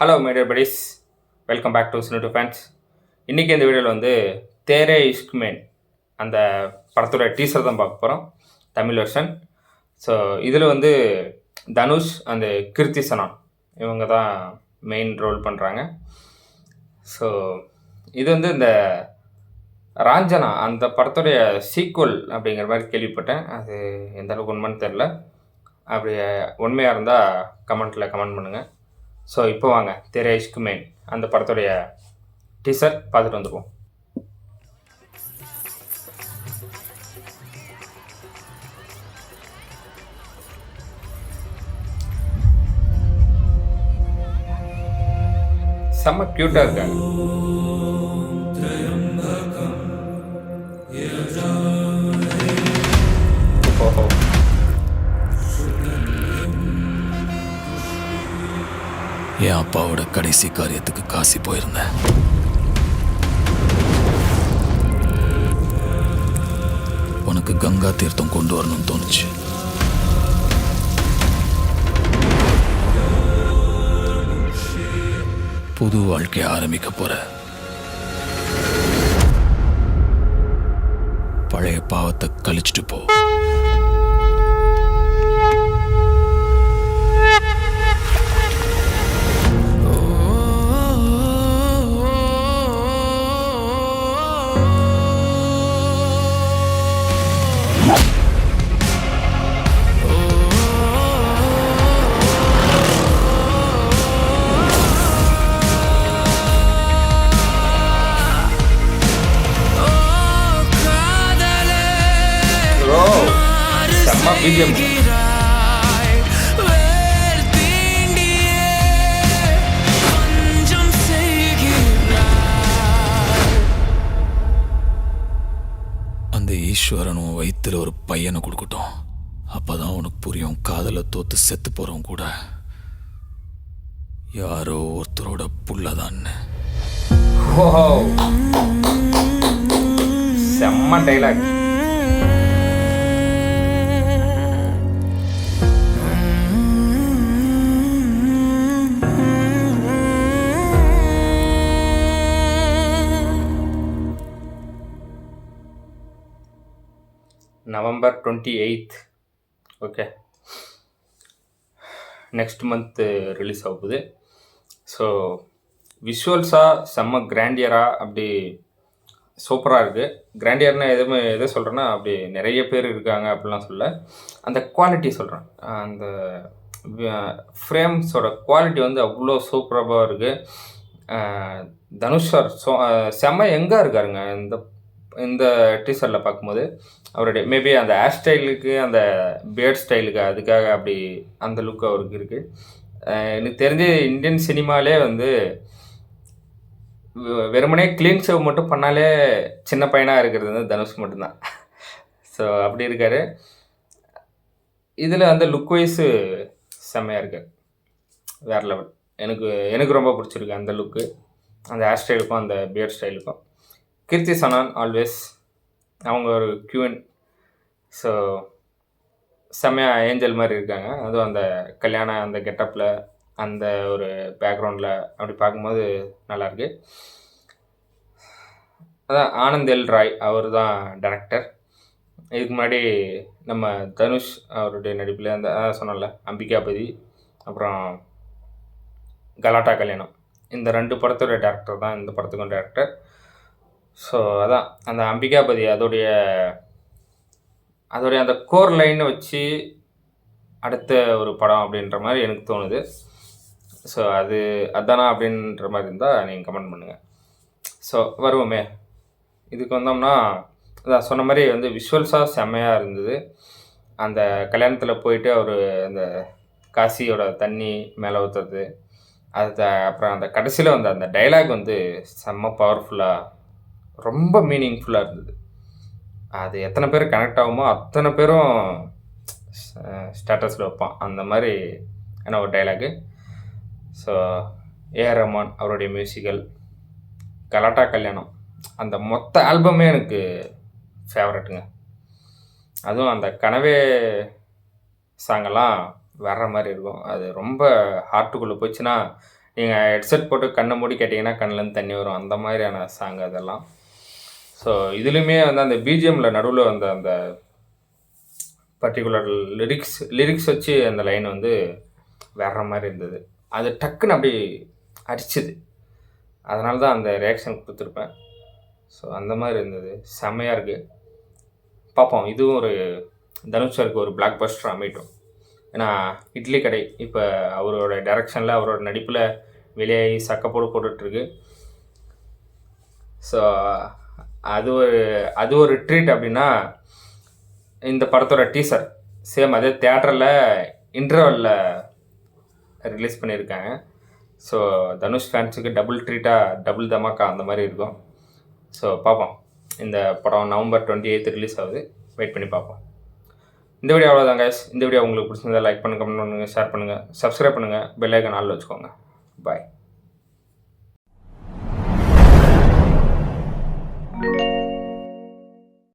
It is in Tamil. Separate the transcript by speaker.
Speaker 1: Hello my dear buddies, welcome back to Sinu fans. இன்றைக்கி இந்த வீடியோவில் வந்து தேரே இஷ்க் மேன் அந்த படத்தோட டீசர் தான் பார்க்க போகிறோம், தமிழ் வெர்ஷன். ஸோ இதில் வந்து தனுஷ் அந்த கிருத்தி சனான் இவங்க தான் மெயின் ரோல் பண்ணுறாங்க. ஸோ இது வந்து இந்த ராஞ்சனா அந்த படத்துடைய சீக்குவல் அப்படிங்கிற மாதிரி கேள்விப்பட்டேன். அது எந்த அளவுக்கு உண்மைன்னு தெரில. அப்படி உண்மையாக இருந்தால் கமெண்ட் பண்ணுங்கள். ஸோ இப்போ வாங்க தேரே இஷ்க் மேன் அந்த படத்துடைய டீசர் பார்த்துட்டு வந்துடுவோம். செம்ம க்யூட்டாக இருக்காங்க. ஓஹோ,
Speaker 2: என் அப்பாவோட கடைசி காரியத்துக்கு காசி போயிருந்தேன். உனக்கு கங்கா தீர்த்தம் கொண்டு வரணும்னு தோணுச்சு. புது வாழ்க்கையை ஆரம்பிக்க போற. பழைய பாவத்தை கழிச்சிட்டு போ.
Speaker 1: செம்ம பிஜிஎம்.
Speaker 2: அந்த ஈஸ்வரனும் வயிற்றுல ஒரு பையனை கொடுக்கட்டும். அப்பதான் உனக்கு புரியும், காதலை தோத்து செத்து போறவன் கூட யாரோ ஒருத்தரோட புள்ளதான்னு.
Speaker 1: ஓஹோ, செம்ம dialogue. November 28, okay, next month release ஆகுது. ஸோ விஷுவல்ஸாக செம்ம கிராண்டியராக அப்படி சூப்பராக இருக்குது. கிராண்டியர்னா எதை சொல்கிறேன்னா, அப்படி நிறைய பேர் இருக்காங்க அப்படிலாம் சொல்ல, அந்த குவாலிட்டி சொல்கிறேன். அந்த ஃப்ரேம்ஸோட குவாலிட்டி வந்து அவ்வளோ சூப்பராக இருக்குது. தனுஷ் சார் செம்ம எங்கே இருக்காருங்க இந்த டீசரில் பார்க்கும்போது. அவருடைய மேபி அந்த ஹேர் ஸ்டைலுக்கு, அந்த பியர்ட் ஸ்டைலுக்கு, அதுக்காக அப்படி அந்த லுக் அவருக்கு இருக்குது. எனக்கு தெரிஞ்சு இந்தியன் சினிமாலே வந்து வெறுமனே க்ளீன் ஷேவ் மட்டும் பண்ணாலே சின்ன பையனாக இருக்கிறது வந்து தனுஷ் மட்டும்தான். ஸோ அப்படி இருக்கார். இதில் அந்த லுக் வைஸு செம்மையாக இருக்குது, வேறு லெவல். எனக்கு ரொம்ப பிடிச்சிருக்கு அந்த லுக்கு, அந்த ஹேர் ஸ்டைலுக்கும் அந்த பியர்ட் ஸ்டைலுக்கும். கிருத்தி சனான் ஆல்வேஸ் அவங்க ஒரு கியூன். ஸோ செம்மையாக ஏஞ்சல் மாதிரி இருக்காங்க. அதுவும் அந்த கல்யாணம் அந்த கெட்டப்பில், அந்த ஒரு பேக்ரவுண்டில் அப்படி பார்க்கும்போது நல்லாயிருக்கு. அதான் ஆனந்த் எல் ராய் அவர் தான் டைரக்டர். இதுக்கு முன்னாடி நம்ம தனுஷ் அவருடைய நடிப்பில் அந்த சொன்னல அம்பிகாபதி, அப்புறம் கலாட்டா கல்யாணம், இந்த 2 படத்தோட டேரக்டர் தான் இந்த படத்துக்கும் டேரக்டர். ஸோ அதான் அந்த அம்பிகாபதி அதோடைய அந்த கோர் லைனை வச்சு அடுத்த ஒரு படம் அப்படின்ற மாதிரி எனக்கு தோணுது. ஸோ அதானா அப்படின்ற மாதிரி இருந்தால் நீங்கள் கமெண்ட் பண்ணுங்கள். ஸோ வருவோமே, இதுக்கு வந்தோம்னா அதான் சொன்ன மாதிரி வந்து விஷுவல்ஸாக செம்மையாக இருந்தது. அந்த கல்யாணத்தில் போயிட்டு அவர் அந்த காசியோட தண்ணி மேலே ஊற்றுறது, அப்புறம் அந்த கடைசியில் வந்து அந்த டைலாக் வந்து செம்ம பவர்ஃபுல்லாக, ரொம்ப மீனிங்ஃபுல்லாக இருந்தது. அது எத்தனை பேர் கனெக்ட் ஆகுமோ அத்தனை பேரும் ஸ்டேட்டஸில் வைப்பான் அந்த மாதிரி என்ன ஒரு டைலாகு. ஸோ ஏஆர் ரஹ்மான் அவருடைய மியூசிக்கல், கலாட்டா கல்யாணம், அந்த மொத்த ஆல்பமே எனக்கு ஃபேவரட்டுங்க. அதுவும் அந்த கனவே சாங்கெல்லாம் வர்ற மாதிரி இருக்கும். அது ரொம்ப ஹார்ட்டுக்குள்ளே போச்சுன்னா நீங்கள் ஹெட்செட் போட்டு கண்ணை மூடி கேட்டிங்கன்னா கண்ணிலேருந்து தண்ணி வரும், அந்த மாதிரியான சாங் அதெல்லாம். ஸோ இதுலேயுமே வந்து அந்த பிஜிஎம்மில் நடுவில் வந்த அந்த பர்டிகுலர் லிரிக்ஸ் வச்சு அந்த லைன் வந்து வேற மாதிரி இருந்தது. அது டக்குன்னு அப்படி அடிச்சுது. அதனால தான் அந்த ரியாக்ஷன் கொடுத்துருப்பேன். ஸோ அந்த மாதிரி இருந்தது, செம்மையாக இருக்குது. பார்ப்போம், இதுவும் ஒரு தனுஷ் சாருக்கு ஒரு பிளாக் பஸ்டர் அமையட்டும். ஏன்னா இட்லி கடை இப்போ அவரோட டைரக்ஷனில் அவரோட நடிப்பில் வெளியாகி சக்கப்போடு போட்டுட்ருக்கு. ஸோ அது ஒரு ட்ரீட். அப்படின்னா இந்த படத்தோட டீசர் சேம் அதே தியேட்டரில் இன்டர்வலில் ரிலீஸ் பண்ணியிருக்காங்க. ஸோ தனுஷ் ஃபேன்ஸுக்கு டபுள் ட்ரீட்டாக, டபுள் தமாக்கா அந்த மாதிரி இருக்கும். ஸோ பார்ப்போம். இந்த படம் நவம்பர் 28 ரிலீஸ் ஆகுது, வெயிட் பண்ணி பார்ப்போம். இந்த வீடியோ அவ்வளோதான் guys. இந்த வீடியோ உங்களுக்கு பிடிச்சிருந்தா லைக் பண்ணுங்கள், கமெண்ட் பண்ணுங்கள், ஷேர் பண்ணுங்கள், சப்ஸ்கிரைப் பண்ணுங்கள், பெல் ஐக்கான் ஆல்ல வச்சுக்கோங்க. பாய்.